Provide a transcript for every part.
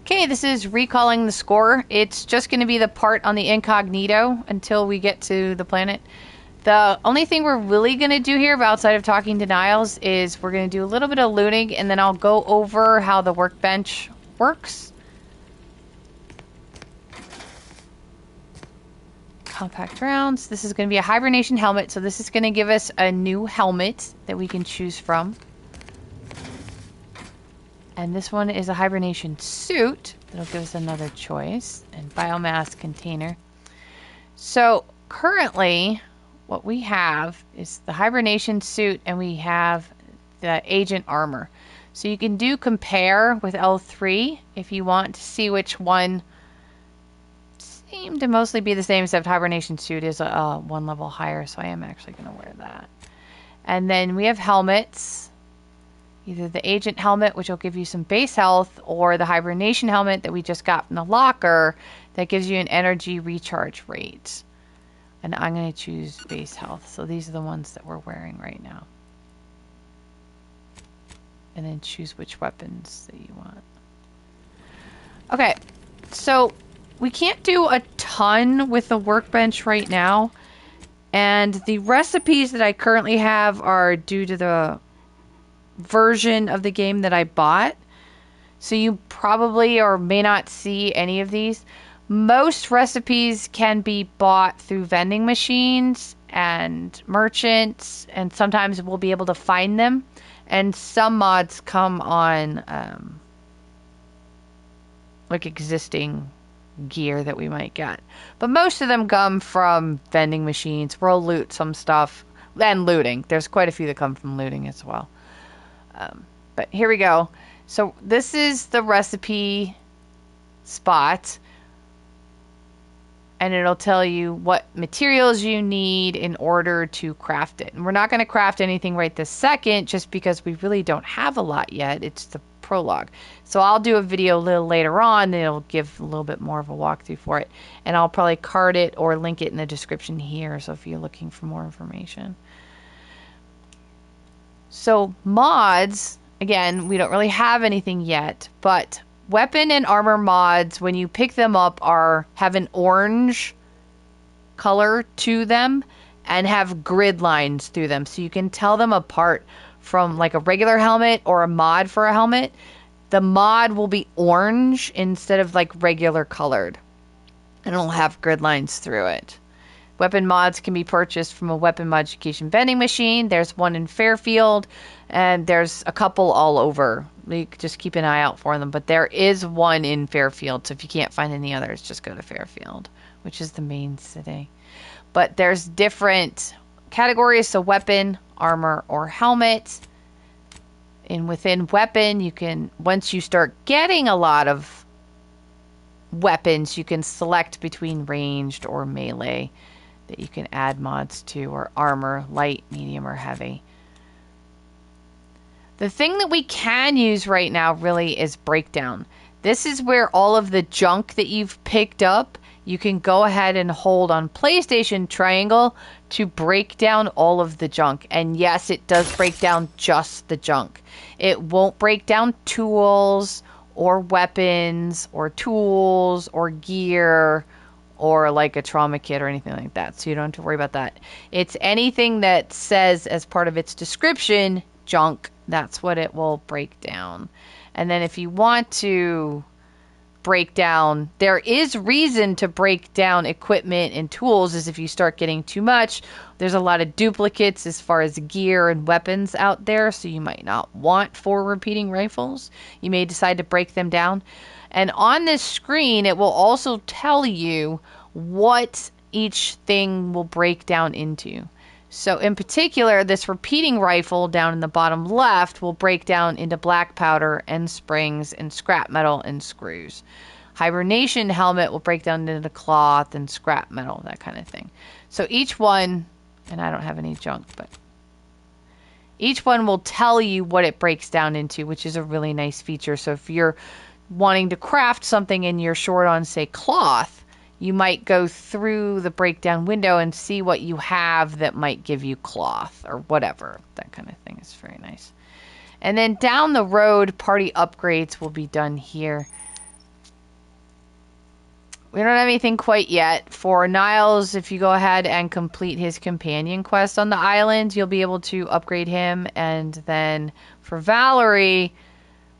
Okay, this is recalling the score. It's just going to be the part on the incognito until we get to the planet. The only thing we're really going to do here, outside of talking to Niles, is we're going to do a little bit of looting, and then I'll go over how the workbench works. Compact rounds. This is going to be a hibernation helmet, so this is going to give us a new helmet that we can choose from. And this one is a hibernation suit. That'll give us another choice. And biomass container. So currently, what we have is the hibernation suit, and we have the agent armor. So you can do compare with L3 if you want to see which one seem to mostly be the same, except hibernation suit is one level higher, so I am actually going to wear that. And then we have helmets. Either the agent helmet, which will give you some base health, or the hibernation helmet that we just got from the locker that gives you an energy recharge rate. And I'm going to choose base health. So these are the ones that we're wearing right now. And then choose which weapons that you want. Okay, so we can't do a ton with the workbench right now. And the recipes that I currently have are due to the version of the game that I bought. So you probably or may not see any of these. Most recipes can be bought through vending machines and merchants, and sometimes we'll be able to find them. And some mods come on like existing gear that we might get. But most of them come from vending machines. We'll loot some stuff. And looting. There's quite a few that come from looting as well. But here we go. So this is the recipe spot. And it'll tell you what materials you need in order to craft it. And we're not going to craft anything right this second just because we really don't have a lot yet. It's the prologue. So I'll do a video a little later on, and it'll give a little bit more of a walkthrough for it. And I'll probably card it or link it in the description here, so if you're looking for more information. So mods, again, we don't really have anything yet, but weapon and armor mods, when you pick them up, have an orange color to them and have grid lines through them, so you can tell them apart from like a regular helmet or a mod for a helmet. The mod will be orange instead of like regular colored, and it'll have grid lines through it. Weapon mods can be purchased from a weapon modification vending machine. There's one in Fairfield, and there's a couple all over. You just keep an eye out for them. But there is one in Fairfield, so if you can't find any others, just go to Fairfield, which is the main city. But there's different categories, so weapon, armor, or helmet. And within weapon, you can, once you start getting a lot of weapons, you can select between ranged or melee that you can add mods to, or armor, light, medium, or heavy. The thing that we can use right now really is breakdown. This is where all of the junk that you've picked up, you can go ahead and hold on PlayStation Triangle to break down all of the junk. And yes, it does break down just the junk. It won't break down tools or weapons or tools or gear or like a trauma kit or anything like that. So you don't have to worry about that. It's anything that says as part of its description, junk, that's what it will break down. And then if you want to break down, there is reason to break down equipment and tools, is if you start getting too much. There's a lot of duplicates as far as gear and weapons out there, so you might not want 4 repeating rifles. You may decide to break them down. And on this screen, it will also tell you what each thing will break down into. So in particular, this repeating rifle down in the bottom left will break down into black powder and springs and scrap metal and screws. Hibernation helmet will break down into cloth and scrap metal, that kind of thing. So each one, and I don't have any junk, but each one will tell you what it breaks down into, which is a really nice feature. So if you're wanting to craft something and you're short on, say, cloth, you might go through the breakdown window and see what you have that might give you cloth or whatever. That kind of thing is very nice. And then down the road, party upgrades will be done here. we don't have anything quite yet. For Niles, if you go ahead and complete his companion quest on the island, you'll be able to upgrade him. And then for Valerie,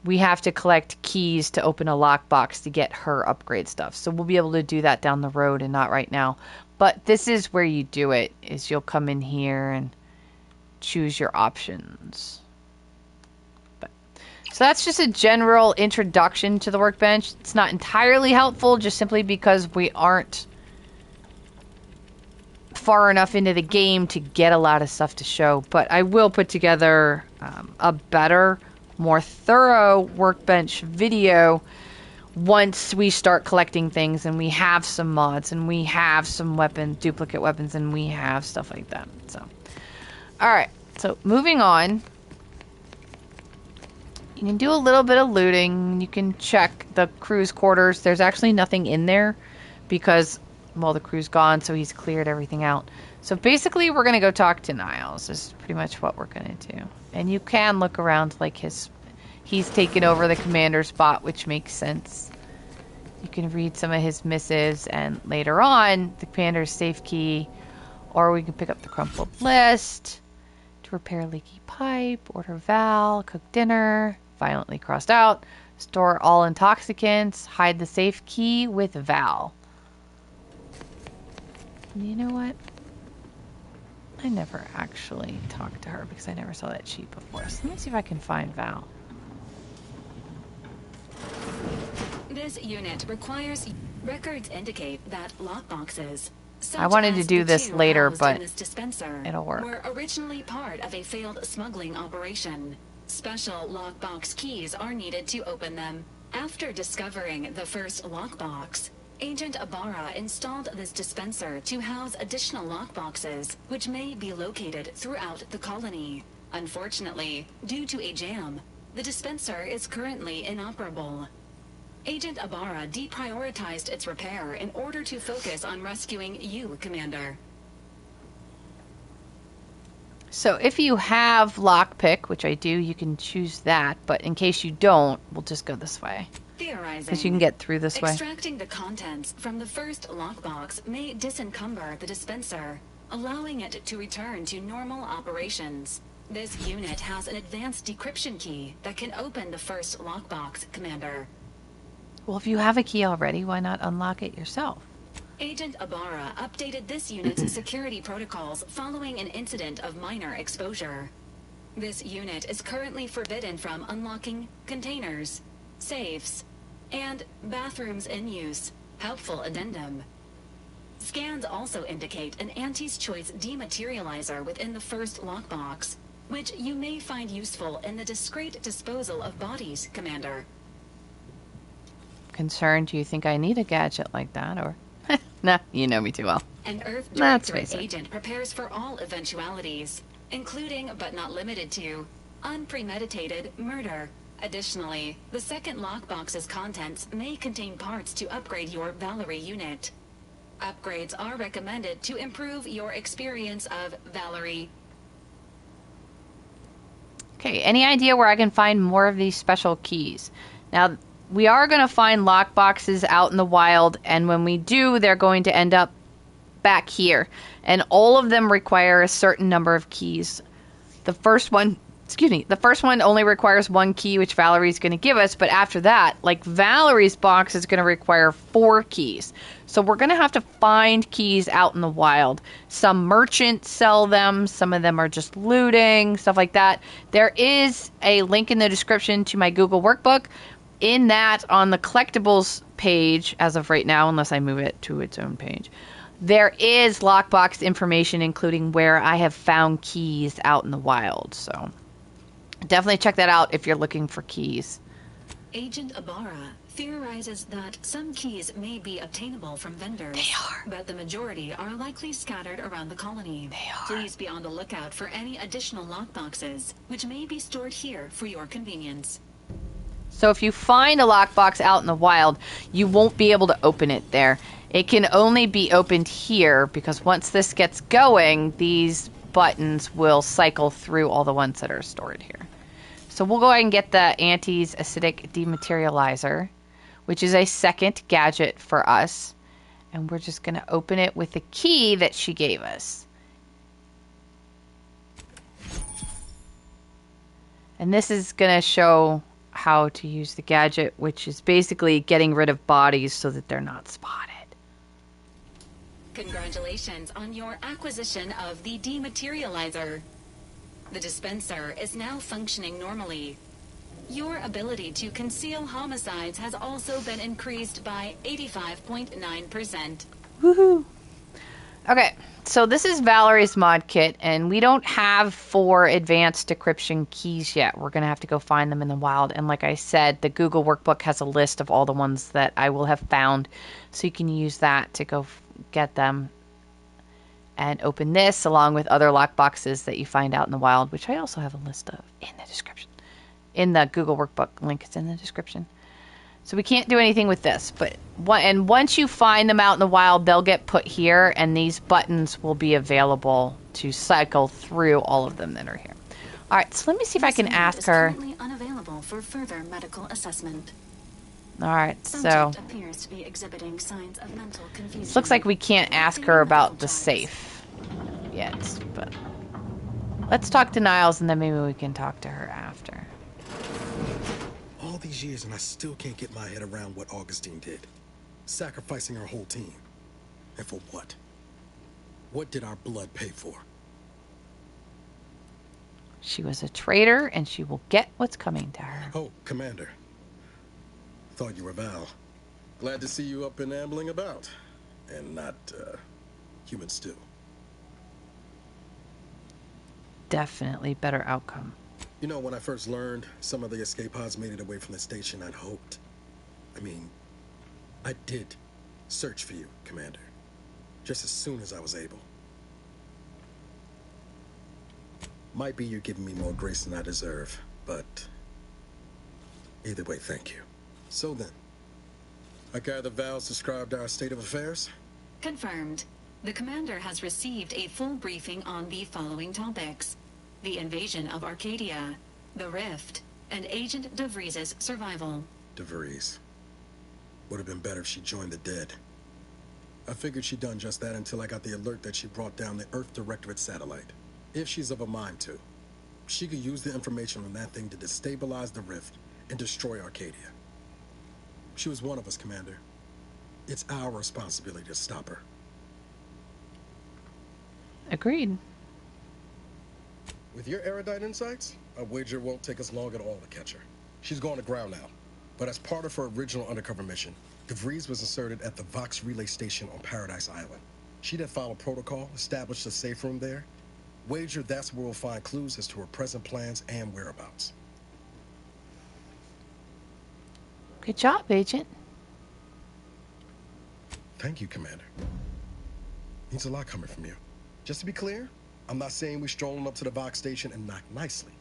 we have to collect keys to open a lockbox to get her upgrade stuff. So we'll be able to do that down the road and not right now. But this is where you do it, is you'll come in here and choose your options. So that's just a general introduction to the workbench. It's not entirely helpful, just simply because we aren't far enough into the game to get a lot of stuff to show. But I will put together a better, more thorough workbench video once we start collecting things and we have some mods and we have some duplicate weapons, and we have stuff like that. So, all right. So moving on. You can do a little bit of looting. You can check the crew's quarters. There's actually nothing in there because, well, the crew's gone, so he's cleared everything out. So basically, we're going to go talk to Niles. This is pretty much what we're going to do. And you can look around like he's taken over the commander spot, which makes sense. You can read some of his missives, and later on, the commander's safe key, or we can pick up the crumpled list to repair leaky pipe, order Val, cook dinner, violently crossed out, store all intoxicants, hide the safe key with Val. You know what? I never actually talked to her because I never saw that sheet before. So let me see if I can find Val. This unit requires records indicate that lockboxes. I wanted to do this later, but it'll work. Were originally part of a failed smuggling operation. Special lockbox keys are needed to open them. After discovering the first lockbox, Agent Ibarra installed this dispenser to house additional lockboxes, which may be located throughout the colony. Unfortunately, due to a jam, the dispenser is currently inoperable. Agent Ibarra deprioritized its repair in order to focus on rescuing you, Commander. So if you have lockpick, which I do, you can choose that. But in case you don't, we'll just go this way. Theorizing. Because you can get through this way. Extracting the contents from the first lockbox may disencumber the dispenser, allowing it to return to normal operations. This unit has an advanced decryption key that can open the first lockbox, Commander. Well, if you have a key already, why not unlock it yourself? Agent Ibarra updated this unit's security protocols following an incident of minor exposure. This unit is currently forbidden from unlocking containers, safes, and bathrooms in use. Helpful addendum. Scans also indicate an Auntie's Choice Dematerializer within the first lockbox, which you may find useful in the discreet disposal of bodies, Commander. Concerned you think I need a gadget like that, or... Nah, you know me too well. An Earth Directorate agent prepares for all eventualities, including but not limited to unpremeditated murder. Additionally, the second lockbox's contents may contain parts to upgrade your Valerie unit. Upgrades are recommended to improve your experience of Valerie. Okay, any idea where I can find more of these special keys? Now, we are going to find lockboxes out in the wild, and when we do, they're going to end up back here. And all of them require a certain number of keys. The first one only requires 1 key, which Valerie's going to give us, but after that, like Valerie's box is going to require 4 keys. So we're going to have to find keys out in the wild. Some merchants sell them, some of them are just looting, stuff like that. There is a link in the description to my Google workbook. In that, on the collectibles page, as of right now, unless I move it to its own page, there is lockbox information, including where I have found keys out in the wild. So definitely check that out if you're looking for keys. Agent Ibarra theorizes that some keys may be obtainable from vendors. They are. But the majority are likely scattered around the colony. They are. Please be on the lookout for any additional lockboxes, which may be stored here for your convenience. So if you find a lockbox out in the wild, you won't be able to open it there. It can only be opened here, because once this gets going, these buttons will cycle through all the ones that are stored here. So we'll go ahead and get the Auntie's Acidic Dematerializer, which is a second gadget for us. And we're just going to open it with the key that she gave us. And this is going to show how to use the gadget, which is basically getting rid of bodies so that they're not spotted. Congratulations on your acquisition of the Dematerializer. The dispenser is now functioning normally. Your ability to conceal homicides has also been increased by 85.9%. Woohoo! Okay, so this is Valerie's mod kit, and we don't have 4 advanced decryption keys yet. We're going to have to go find them in the wild. And like I said, the Google Workbook has a list of all the ones that I will have found, so you can use that to go get them and open this along with other lockboxes that you find out in the wild, which I also have a list of in the description. In the Google Workbook link, it's in the description. So we can't do anything with this, but once you find them out in the wild, they'll get put here, and these buttons will be available to cycle through all of them that are here. All right, so let me see if I can ask her. Currently unavailable for further medical assessment. All right, so Subject appears to be exhibiting signs of mental confusion. looks like we can't ask her about the safe yet, but let's talk to Niles, and then maybe we can talk to her after. All these years and I still can't get my head around what Augustine did. Sacrificing her whole team. And for what? What did our blood pay for? She was a traitor, and she will get what's coming to her. Oh, Commander. Thought you were Val. Glad to see you up and ambling about. And not, human stew. Definitely better outcome. You know, when I first learned some of the escape pods made it away from the station, I'd hoped. I did search for you, Commander. Just as soon as I was able. Might be you're giving me more grace than I deserve, but either way, thank you. So then, I gather Val's described our state of affairs? Confirmed. The commander has received a full briefing on the following topics: the invasion of Arcadia, the Rift, and Agent DeVries' survival. DeVries. Would have been better if she joined the dead. I figured she'd done just that until I got the alert that she brought down the Earth Directorate satellite. If she's of a mind to, she could use the information from that thing to destabilize the Rift and destroy Arcadia. She was one of us, Commander. It's our responsibility to stop her. Agreed. With your erudite insights, I wager it won't take us long at all to catch her. She's gone to ground now, but as part of her original undercover mission, DeVries was inserted at the Vox Relay Station on Paradise Island. She did follow protocol, established a safe room there. Wager that's where we'll find clues as to her present plans and whereabouts. Good job, Agent. Thank you, Commander. Means a lot coming from you. Just to be clear, I'm not saying we're strolling up to the Vox station and knock nicely.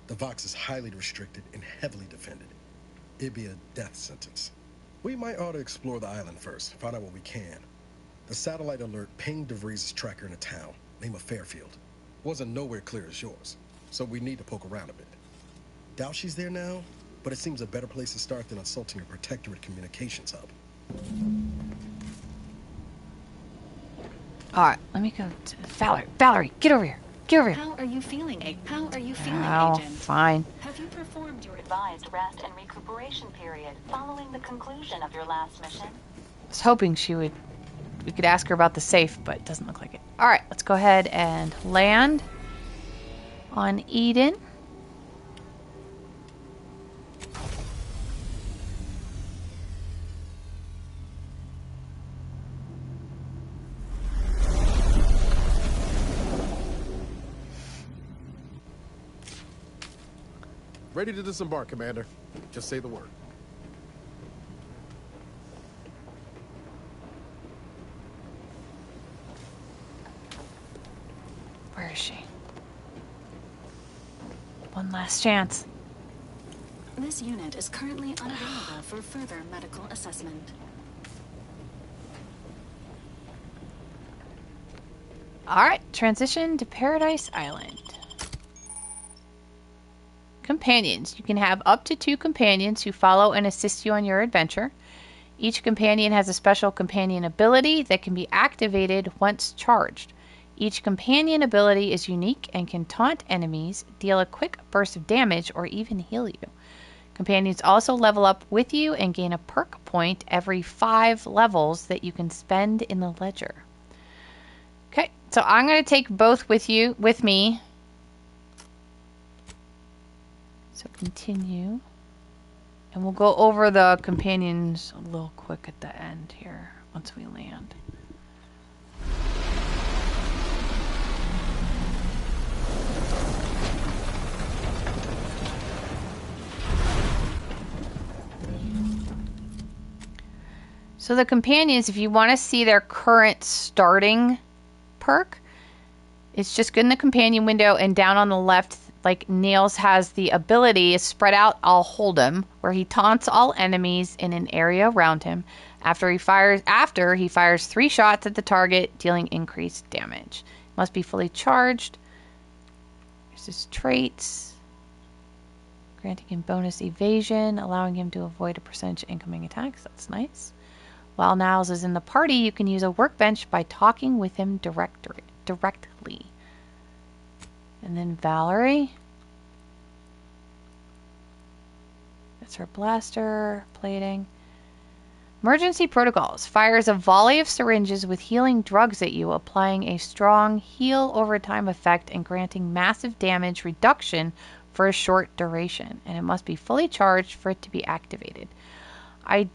The Vox is highly restricted and heavily defended. It'd be a death sentence. We might ought to explore the island first, find out what we can. The satellite alert pinged DeVries' tracker in a town, name of Fairfield. Wasn't nowhere clear as yours, so we need to poke around a bit. Doubt she's there now, but it seems a better place to start than assaulting a protectorate communications hub. All right, let me go to Valerie. Valerie, get over here. Get over here. How are you feeling, Oh, Agent? fine. Have you performed your advised rest and recuperation period following the conclusion of your last mission? I was hoping we could ask her about the safe, but it doesn't look like it. All right, let's go ahead and land on Eden. Ready to disembark, Commander. Just say the word. Where is she? One last chance. This unit is currently unavailable for further medical assessment. All right, transition to Paradise Island. Companions. You can have up to 2 companions who follow and assist you on your adventure. Each companion has a special companion ability that can be activated once charged. Each companion ability is unique and can taunt enemies, deal a quick burst of damage, or even heal you. Companions also level up with you and gain a perk point every 5 levels that you can spend in the ledger. Okay, so I'm going to take both with me. So continue. And we'll go over the companions a little quick at the end here once we land. So the companions, if you want to see their current starting perk, it's just good in the companion window, and down on the left, like Nails has the ability, spread out, I'll hold him, where he taunts all enemies in an area around him. After he fires 3 shots at the target, dealing increased damage. Must be fully charged. There's his traits. Granting him bonus evasion, allowing him to avoid a percentage of incoming attacks. That's nice. While Niles is in the party, you can use a workbench by talking with him directly. And then Valerie. That's her blaster, plating. Emergency protocols. Fires a volley of syringes with healing drugs at you, applying a strong heal over time effect and granting massive damage reduction for a short duration. And it must be fully charged for it to be activated. I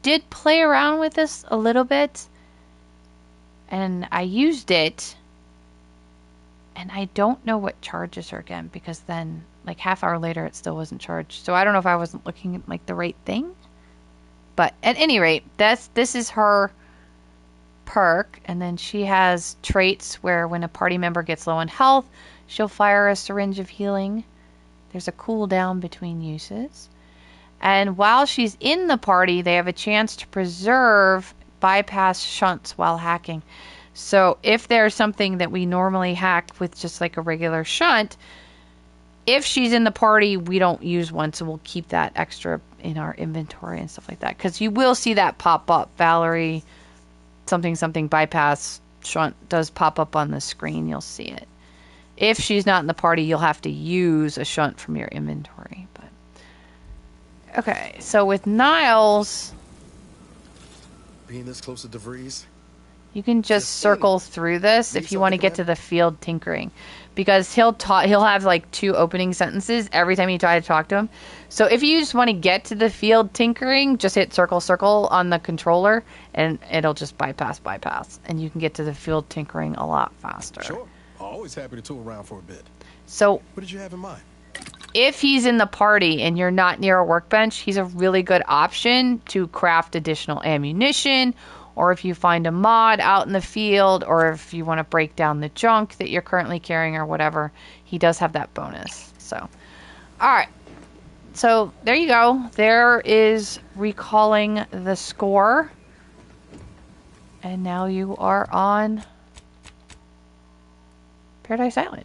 did play around with this a little bit, and I used it, and I don't know what charges her again, because then like half hour later it still wasn't charged. So I don't know if I wasn't looking at like the right thing, but at any rate, this is her perk. And then she has traits where when a party member gets low on health, she'll fire a syringe of healing. There's a cooldown between uses. And while she's in the party, they have a chance to preserve bypass shunts while hacking. So if there's something that we normally hack with just like a regular shunt, if she's in the party, we don't use one. So we'll keep that extra in our inventory and stuff like that. Because you will see that pop up. Valerie, something bypass shunt does pop up on the screen. You'll see it. If she's not in the party, you'll have to use a shunt from your inventory. But okay, so with Niles, being this close to DeVries, you can just circle through this if you want to get to the field tinkering, because he'll have like 2 opening sentences every time you try to talk to him. So if you just want to get to the field tinkering, just hit circle on the controller and it'll just bypass, and you can get to the field tinkering a lot faster. Sure, always happy to tool around for a bit. So what did you have in mind? If he's in the party and you're not near a workbench, he's a really good option to craft additional ammunition, or if you find a mod out in the field, or if you want to break down the junk that you're currently carrying or whatever, he does have that bonus. So, all right. So there you go. There is recalling the score. And now you are on Paradise Island.